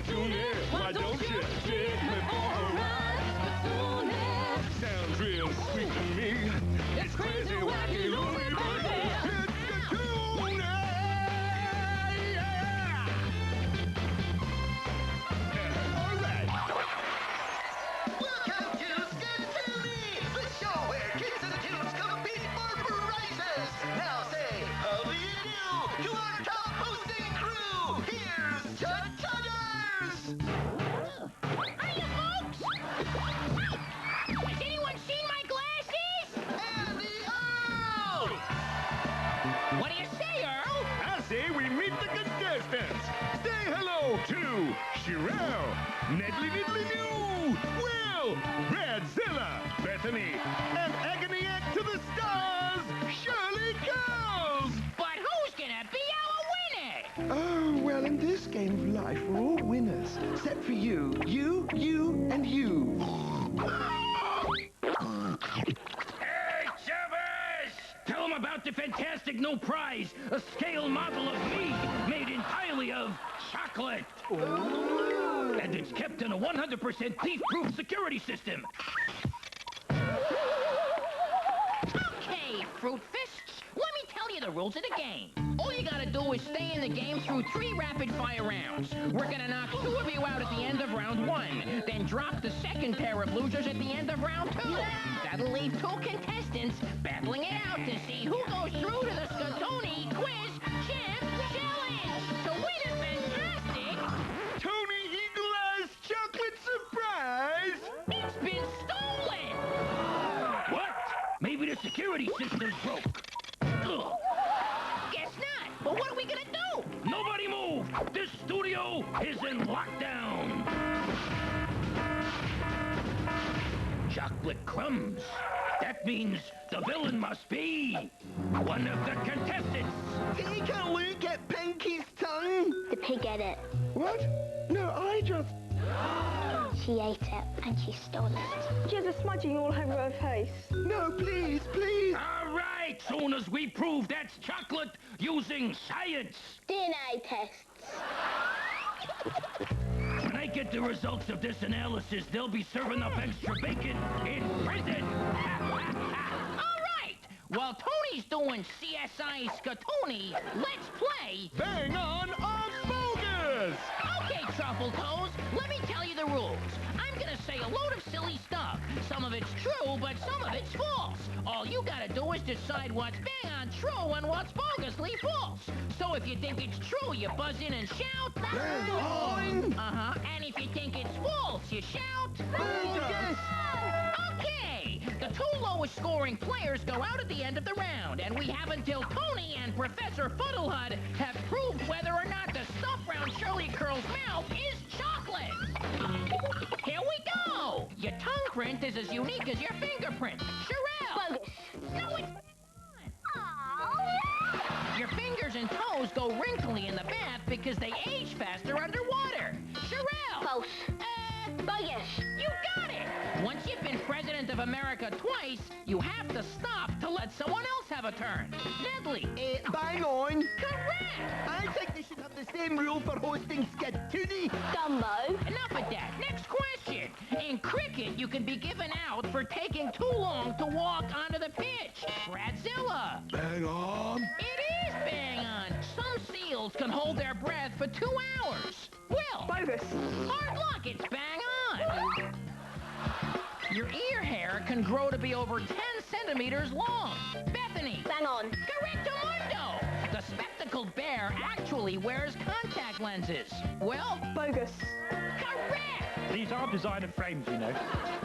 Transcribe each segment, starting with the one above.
Skatoony, why don't you take me for a ride? Skatoony sounds real sweet to me. It's crazy, wacky, loony, baby. It's Skatoony! Yeah! All right. Welcome to Skatoony, the show where kids and tunes compete for prizes. Now say, how do you do to our top hosting crew? Here's Chuck Chuggers! Hiya, folks! Has anyone seen my glasses? And the Earl! What do you say, Earl? I say we meet the contestants. Say hello to Shirelle, Nedley Diddley New, Will, Bradzilla, Bethany, and Agony Act to the Stars, Shirley Curls. But who's gonna be our winner? Oh, well, in this game of life, we're all winners. Except for you. You, and you. Hey, Chavez! Tell them about the fantastic new prize, a scale model of me made entirely of chocolate. Ooh. And it's kept in a 100% thief-proof security system. Okay, Fruit Fists, let me tell you the rules of the game. All you gotta do is stay in the game through 3 rapid-fire rounds. We're gonna knock 2 of you out at the end of round 1, then drop the second pair of losers at the end of round 2. That'll leave 2 contestants battling it out to see who goes through to the Skatoony Quiz Champ Challenge. To win a fantastic... Tony Eagle Eye's chocolate surprise. It's been stolen! What? Maybe the security system's broke. Ugh. Guess not. But what are we gonna do? Nobody move! This studio is in lockdown! Chocolate crumbs. That means the villain must be one of the contestants. Take a look at Pinky's tongue. The pig ate it. What? No, I just... She ate it and she stole it. She has a smudging all over her face. No, please, please. All right, soon as we prove that's chocolate using science. DNA tests. When I get the results of this analysis, they'll be serving up extra bacon in prison. All right. While Tony's doing CSI Skatoony, let's play... Bang on bogus. Okay, Truffle Toes, let me tell you the rules. I'm gonna say a load of silly stuff. Some of it's true, but some of it's false. All you gotta do is decide what's bang on true and what's bogusly false. So if you think it's true, you buzz in and shout... Bang on. Uh-huh. And if you think it's false, you shout... Bogus. Okay. The 2 lowest scoring players go out at the end of the round, and we have until Tony and Professor Fuddlehud have proved whether or not the stuff round Shirley Curl's mouth is chocolate. Here we go. Your tongue print is as unique as your fingerprint. Shirelle. Bogus. No, it's not. Your fingers and toes go wrinkly in the bath because they age faster underwater. Shirelle. False. Bogus. You got it! Once you've been president of America twice, you have to stop to let someone else have a turn. Nedley. Bang on. Correct! I think they should have the same rule for hosting Skatoony. Dumbo. Enough of that. Next question. In cricket, you can be given out for taking too long to walk onto the pitch. Bradzilla. Bang on. It is bang on. Some seals can hold their breath for 2 hours. Will. Bogus. Hard luck, it's bang on. Your ear hair can grow to be over 10 centimeters long. Bethany. Bang on. Correctamundo. The spectacled bear actually wears contact lenses. Will. Bogus. Correct. These are designer frames, you know.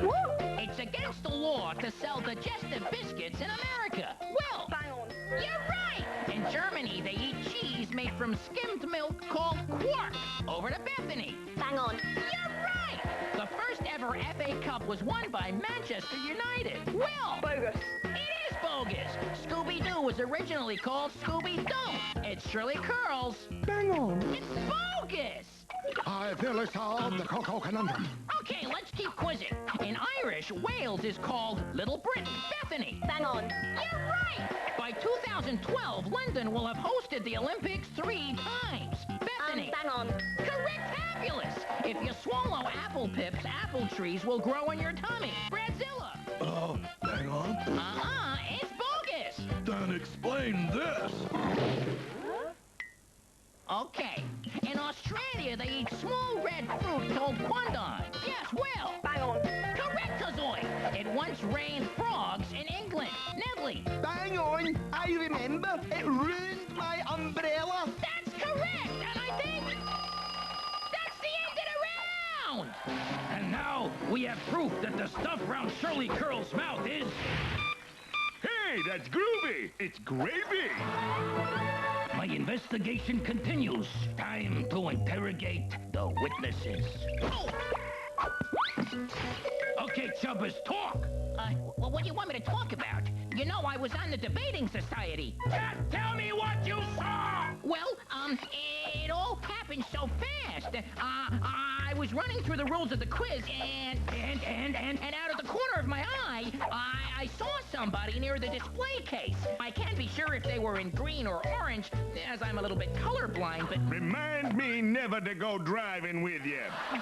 What? It's against the law to sell digestive biscuits in America. Will. Bang on. You're right. In Germany, they eat cheese made from skimmed milk called quark. Over to Bethany. Bang on. You're right. The first ever FA Cup was won by Manchester United. Will. Bogus. It is bogus. Scooby-Doo was originally called Scooby-Doo. It's Shirley Curls. Bang on. It's bogus. I've nearly solved the Cocoa Conundrum. Okay, let's keep quizzing. In Irish, Wales is called Little Britain. Bethany. Bang on. You're right. By 2012, London will have hosted the Olympics 3 times. Bethany. Bang on. Correct-fabulous. If you swallow apple pips, apple trees will grow in your tummy. Bradzilla! Oh, hang on. It's bogus! Then explain this. Okay. In Australia, they eat small red fruit called quandong. Yes, Will. Bang on. Correct, Kazoy. It once rained frogs in England. Nedley. Bang on. I remember. It ruined my umbrella. That's correct, and I think that's the end of the round. And now we have proof that the stuff round Shirley Curl's mouth is... Hey, that's groovy. It's gravy. My investigation continues. Time to interrogate the witnesses. Oh. Okay, Chubbers, talk. Well, what do you want me to talk about? You know, I was on the debating society. Just tell me what you saw. Well, it all happened so fast. I was running through the rules of the quiz, and out of the corner of my eye, I saw somebody near the display case. I can't be sure if they were in green or orange, as I'm a little bit colorblind, but Remind me never to go driving with you. I'm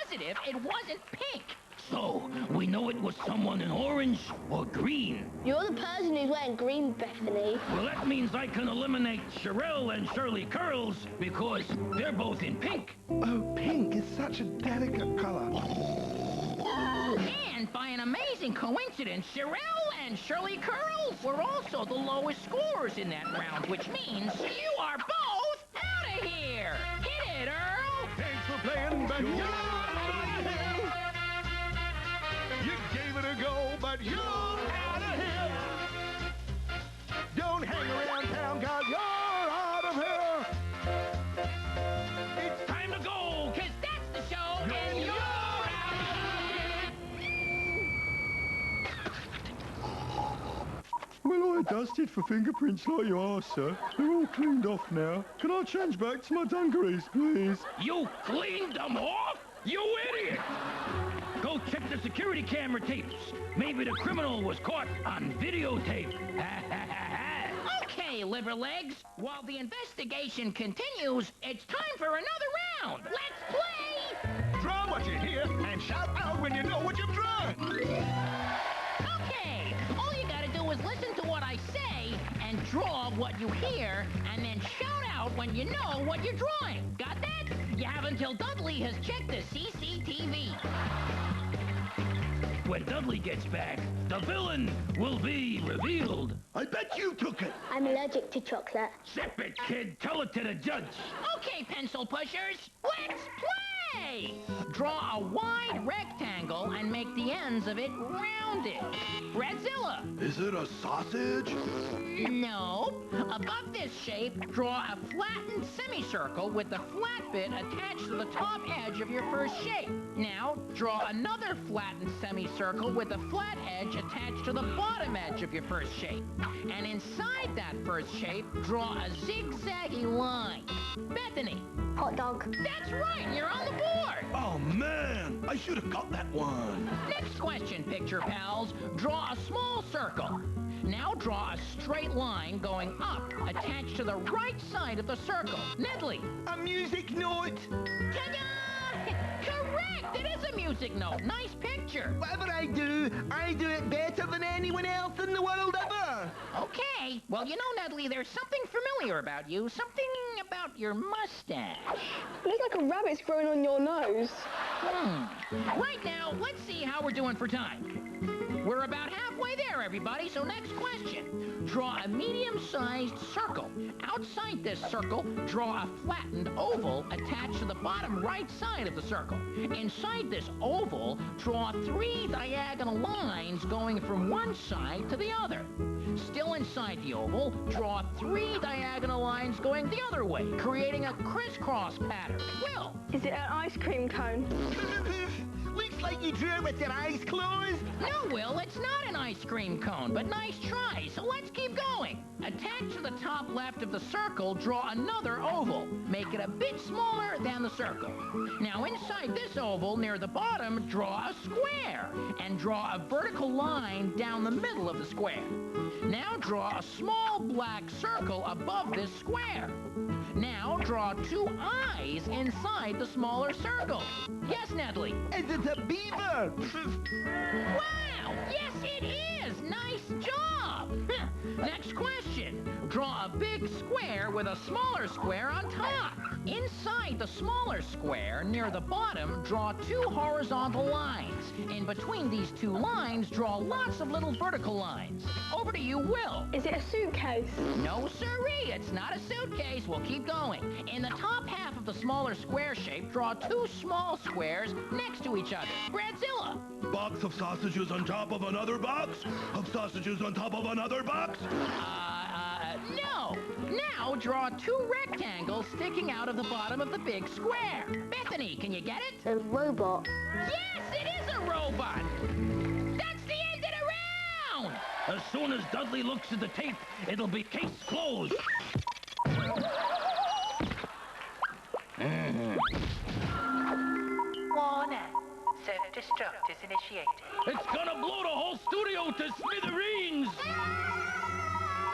positive it wasn't pink. So, we know it was someone in orange or green. You're the person who's wearing green, Bethany. Well, that means I can eliminate Sherelle and Shirley Curls because they're both in pink. Oh, pink is such a delicate color. And by an amazing coincidence, Sherelle and Shirley Curls were also the lowest scorers in that round, which means you are both out of here. Hit it, Earl. Thanks for playing, but you're out of here. You gave it a go, but you're out of here. Don't hang around town, cause you're out of here. It's time to go. Because that's the show, and you're out of here. Well, I dusted for fingerprints like you asked, sir. They're all cleaned off now. Can I change back to my dungarees, please? You cleaned them off? You idiot! Go check the security camera tapes. Maybe the criminal was caught on videotape. Okay, liver legs. While the investigation continues, it's time for another round. Let's play! Draw what you hear and shout out when you know what you've drawn. Okay, all you gotta do is listen to what I say and draw what you hear, and then shout out when you know what you're drawing. Got that? You have until Dudley has checked the CCTV. When Dudley gets back, the villain will be revealed. I bet you took it. I'm allergic to chocolate. Zip it, kid. Tell it to the judge. Okay, pencil pushers, let's play! Draw a wide rectangle and make the ends of it rounded. Bradzilla. Is it a sausage? No. Above this shape, draw a flattened semicircle with the flat bit attached to the top edge of your first shape. Now, draw another flattened semicircle with a flat edge attached to the bottom edge of your first shape. And inside that first shape, draw a zigzaggy line. Bethany. Hot dog. That's right, you're on the board. Oh, man. I should have got that one. Next question, picture pals. Draw a small circle. Now draw a straight line going up, attached to the right side of the circle. Nedley. A music note. Ta-da! Correct! It is a music note. Nice picture. Whatever I do it better than anyone else in the world ever. Okay. Well, you know, Nedley, there's something familiar about you. Something about your mustache. It looks like a rabbit's growing on your nose. Right now, let's see how we're doing for time. We're about halfway there, everybody, so next question. Draw a medium-sized circle. Outside this circle, draw a flattened oval attached to the bottom right side of the circle. Inside this oval, draw 3 diagonal lines going from one side to the other. Still inside the oval, draw 3 diagonal lines going the other way, creating a crisscross pattern. Will. Is it an ice cream cone? We've like you drew it with your eyes closed? No, Will, it's not an ice cream cone, but nice try, so let's keep going. Attached to the top left of the circle, draw another oval. Make it a bit smaller than the circle. Now, inside this oval, near the bottom, draw a square. And draw a vertical line down the middle of the square. Now, draw a small black circle above this square. Now, draw two eyes inside the smaller circle. Yes, Nedley? Is it a beaver? Wow! Yes, it is! Nice job! Next question. Draw a big square with a smaller square on top. Inside the smaller square, near the bottom, draw two horizontal lines. In between these two lines, draw lots of little vertical lines. Over to you, Will. Is it a suitcase? No, sirree, it's not a suitcase. We'll keep going. In the top half of the smaller square shape, draw two small squares next to each other. Bradzilla. Box of sausages on top of another box? Of sausages on top of another box? No. Now draw two rectangles sticking out of the bottom of the big square. Bethany, can you get it? A robot. Yes, it is a robot. That's the end of the round. As soon as Dudley looks at the tape, it'll be case closed. Warning. Self-destruct is initiated. It's gonna blow the whole studio to smithereens!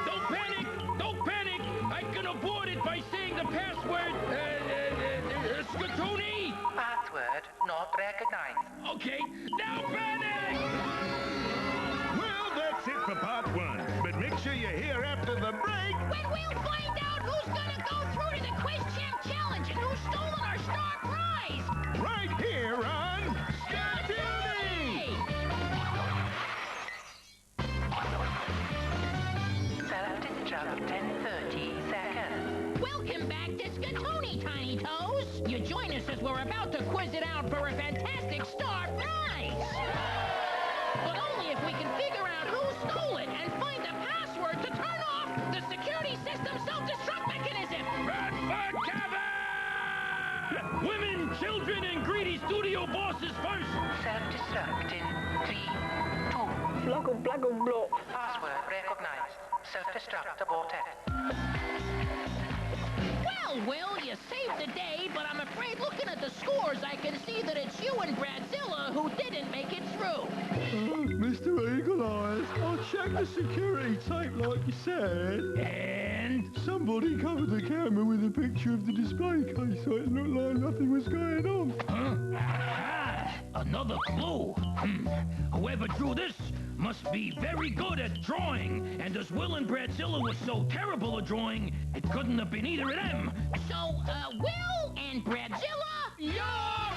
Don't panic! Don't panic! I can avoid it by saying the password, Skatoony! Password not recognized. Okay, now panic! Well, that's it for part one. But make sure you're here after the break. When we'll find out who's gonna go through to the Quiz Champ Challenge and who's stolen our star prize! Right here on Skatoony! Self-destruct in 30 seconds. Welcome back to Skatoony, Tiny Toes. You join us as we're about to quiz it out for a fantastic star prize. But only if we can figure out who stole it and find the password to turn off the security system self-destruct mechanism. Run for cover! Women, children, and greedy studio bosses first! Self-destruct in 3, 2. Fluggle, blaggle, blop. Password recognized. Self-destruct aborted. Well, Will, you saved the day, but I'm afraid looking at the scores, I can see that it's you and Bradzilla who didn't make it through. Mr. Eagle Eyes, I checked the security tape like you said. And? Somebody covered the camera with a picture of the display case so it looked like nothing was going on. Huh? Ah, another clue. Whoever drew this must be very good at drawing. And as Will and Bradzilla were so terrible at drawing, it couldn't have been either of them. So, Will and Bradzilla, you're out!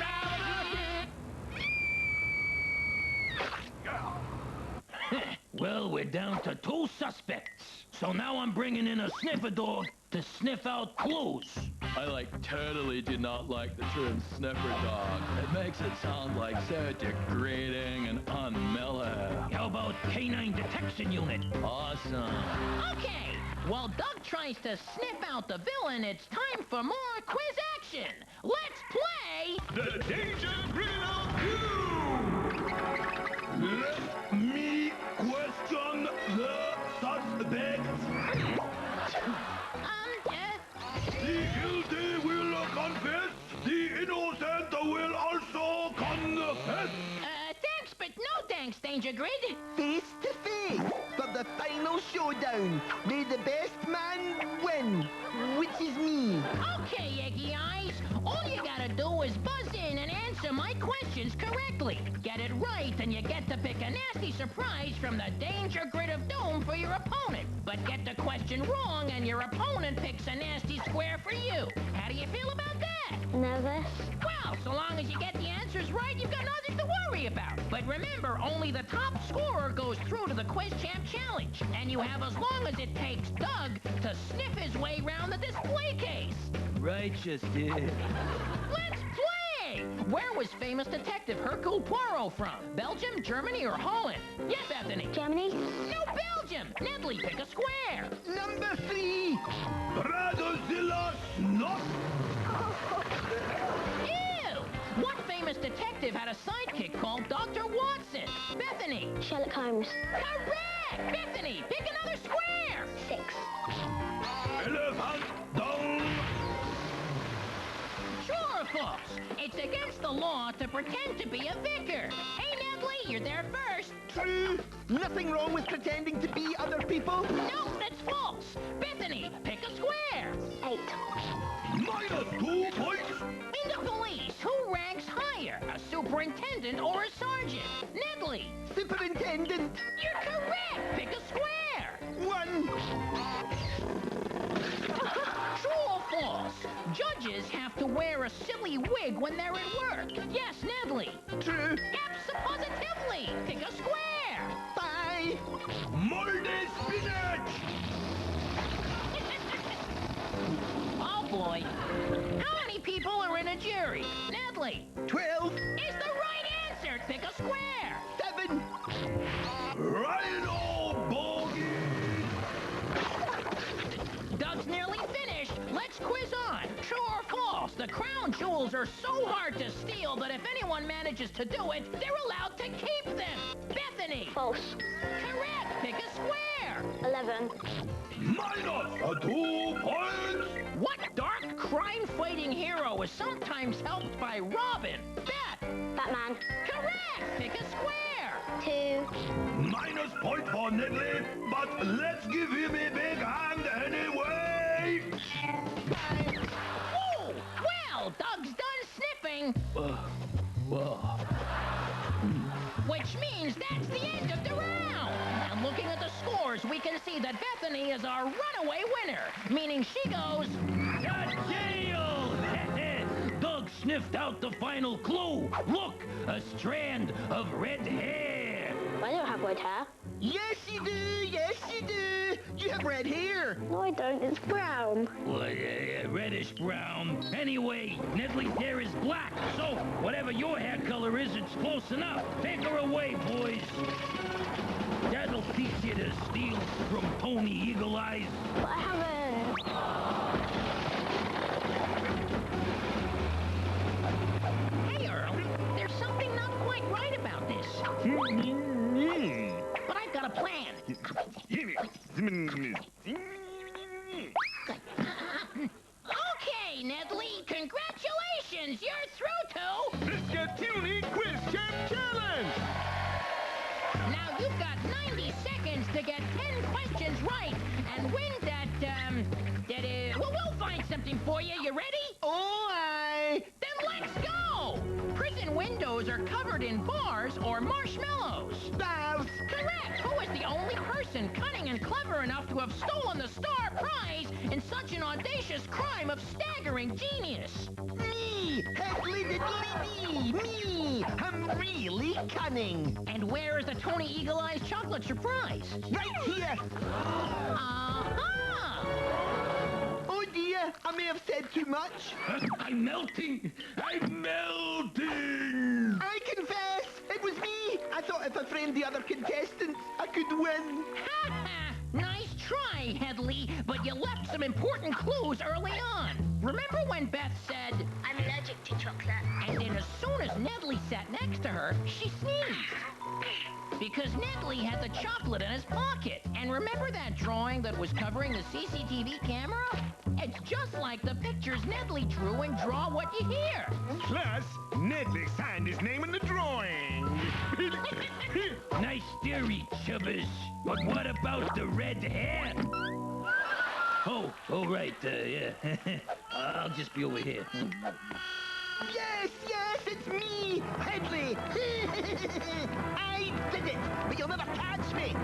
Well, we're down to 2 suspects. So now I'm bringing in a sniffer dog to sniff out clues. I totally do not like the term sniffer dog. It makes it sound like so degrading and unmellow. How about Canine Detection Unit? Awesome. Okay, while Doug tries to sniff out the villain, it's time for more quiz action. Let's play... The Danger Grill of You! Let me question the suspects. The guilty will confess. The innocent will also confess. Thanks, but no thanks, Danger Grid. Face to face for the final showdown. May the best man win, which is me. Okay, Eggy Eyes. All you gotta do is buzz in and answer my questions correctly. Get it right, and you get to pick a nasty surprise from the Danger Grid of Doom for your opponent. But get the question wrong, and your opponent picks a nasty square for you. How do you feel about that? Nervous. Well, so long as you get the answers right, you've got nothing to worry about. But remember, only the top scorer goes through to the Quiz Champ Challenge. And you have as long as it takes Doug to sniff his way around the display case. Righteous, dude. Let's play! Where was famous detective Hercule Poirot from? Belgium, Germany, or Holland? Yes, Bethany. Germany. No, Belgium! Nedley, pick a square. Number 3. Bradzilla Snot. Ew! What famous famous detective had a sidekick called Dr. Watson. Bethany. Sherlock Holmes. Correct! Bethany, pick another square. 6. Elephant down. True or false? It's against the law to pretend to be a vicar. Hey, Nedley, you're there first. True. Nothing wrong with pretending to be other people. No, that's false. Bethany, pick a square. 8. -2 points. In the police, who ranks higher, a superintendent or a sergeant? Nedley. Superintendent. You're correct. Pick a square. 1. True or false? Judges have to wear a silly wig when they're at work. Yes, Nedley. True. Absolutely. Pick a square. 5. Moldy spinach. Oh, boy. How many people are in a jury? Nedley. 12. Is the right answer. Pick a square. 7. Rhino bogey. Doug's nearly finished. Let's quiz on. True or false? The crown jewels are so hard to steal that if anyone manages to do it, they're allowed to keep them. Bethany. False. Correct. Pick a square. 11. -2 points. What dark crime-fighting hero is sometimes helped by Robin? Beth. Batman. Correct. Pick a square. 2. -point for Nedley, but let's give him a big hand anyway. Whoa! Well, Doug's done sniffing. Which means that's the end of the round. And looking at the scores, we can see that Bethany is our runaway winner, meaning she goes To jail! Doug sniffed out the final clue. Look, a strand of red hair. I don't have red hair. Yes, you do. Yes, you do. You have red hair. No, I don't. It's brown. Well, reddish brown. Anyway, Nedley's hair is black, so whatever your hair color is, it's close enough. Take her away, boys. That'll teach you to steal from Tony Eagle Eyes. But I haven't. Hey, Earl, there's something not quite right about this. But I've got a plan. Okay, Nedley, congratulations! You're through to... The Skatoony Quiz Champ Challenge! Now you've got 90 seconds to get 10 questions right and win well, we'll find something for you. You ready? Oh, aye. Then let's go! Prison windows are covered in bars or marshmallows. Bars. Correct! Who is the only person cunning and clever enough to have stolen the star prize in such an audacious crime of staggering genius? Me. Headley diddly me. I'm really cunning. And where is the Tony Eagle Eyes chocolate surprise? Right here. Oh dear, I may have said too much. I'm melting. I'm melting. I confess, it was me. I thought if I framed the other contestants, I could win. Ha ha! Nice try, Headley, but you left some important clues early on. Remember when Beth said, I'm allergic to chocolate. and then as soon as Nedley sat next to her, she sneezed. Because Nedley had the chocolate in his pocket. And remember that drawing that was covering the CCTV camera? It's just like the pictures Nedley drew in Draw What You Hear. Plus, Nedley signed his name in the drawing. Nice theory, Chubbers. But what about the red hair? Oh, right, yeah. I'll just be over here. Yes, it's me, Headley. I did it, but you'll never catch me.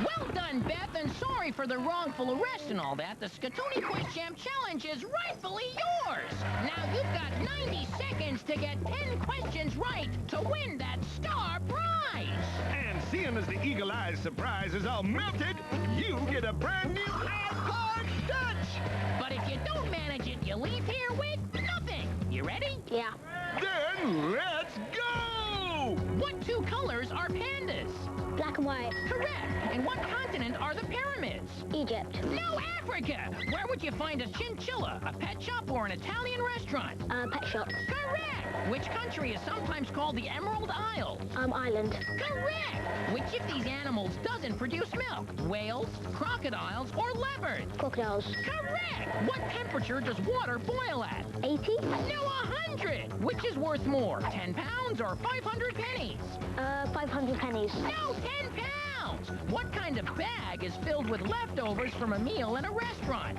Well done, Beth, and sorry for the wrongful arrest and all that. The Skatoony Quiz Champ Challenge is rightfully yours. Now you've got 90 seconds to get 10 questions right to win that star prize. And seeing as the Eagle Eyes surprise is all melted, you get a brand new iPod Touch! But if you don't manage it, you leave here with nothing. You ready? Yeah. Then let's go! What two colors are pandas? Black black and white. Correct. In what continent are the pyramids? Egypt. No, Africa. Where would you find a chinchilla? A pet shop or an Italian restaurant? Pet shop. Correct. Which country is sometimes called the Emerald Isle? Island. Correct. Which of these animals doesn't produce milk? Whales, crocodiles, or leopards? Crocodiles. Correct. What temperature does water boil at? 80. No, 100. Which is worth more, 10 pounds or 500 pennies? 500 pennies. No, 10 pounds. What kind of bag is filled with leftovers from a meal in a restaurant?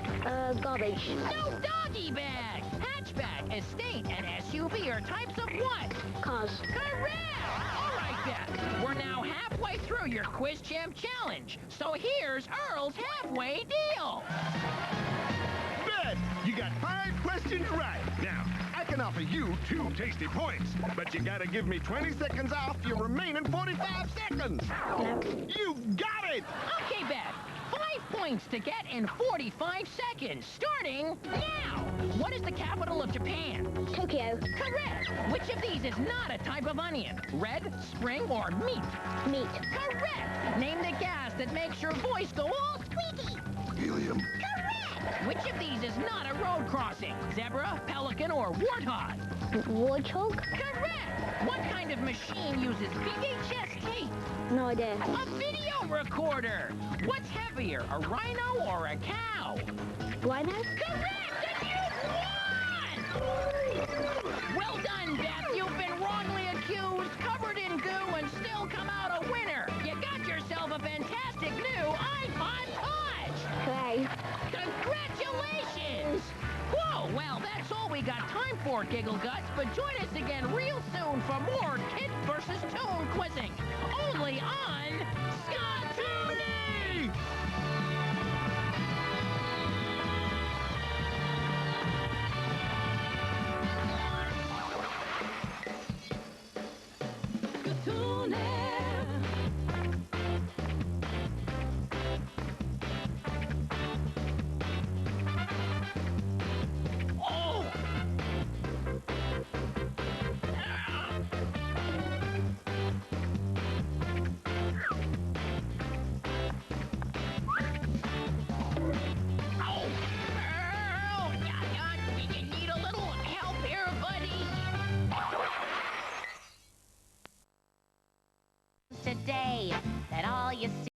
Garbage. No, doggy bag. Hatchback, estate, and SUV are types of what? Cars. Correct. All right, then. We're now halfway through your Quiz Champ Challenge. So here's Earl's halfway deal. Beth, you got 5 questions right. Now, I can offer you 2 tasty points, but you gotta give me 20 seconds off your remaining 45 seconds. No. You've got it! Okay, Beth. 5 points to get in 45 seconds, starting now. What is the capital of Japan? Tokyo. Correct. Which of these is not a type of onion? Red, spring, or meat? Meat. Correct. Name the gas that makes your voice go all squeaky. Helium. Correct. Which of these is not a road crossing? Zebra, pelican, or warthog? Warthog. Correct. What kind of machine uses VHS tape? No idea. A video recorder. What's heavier, a rhino or a cow? Rhino. Correct, and you won! Well done, Beth. You've been wrongly accused, covered in goo, and still come out a winner. You got yourself a fantastic new iPod Touch. Hooray. Congratulations! Whoa, well, that's all we got time for, Giggle Guts, but join us again real soon for more Kid versus Toon quizzing, only on Skatoony! Today, that all you see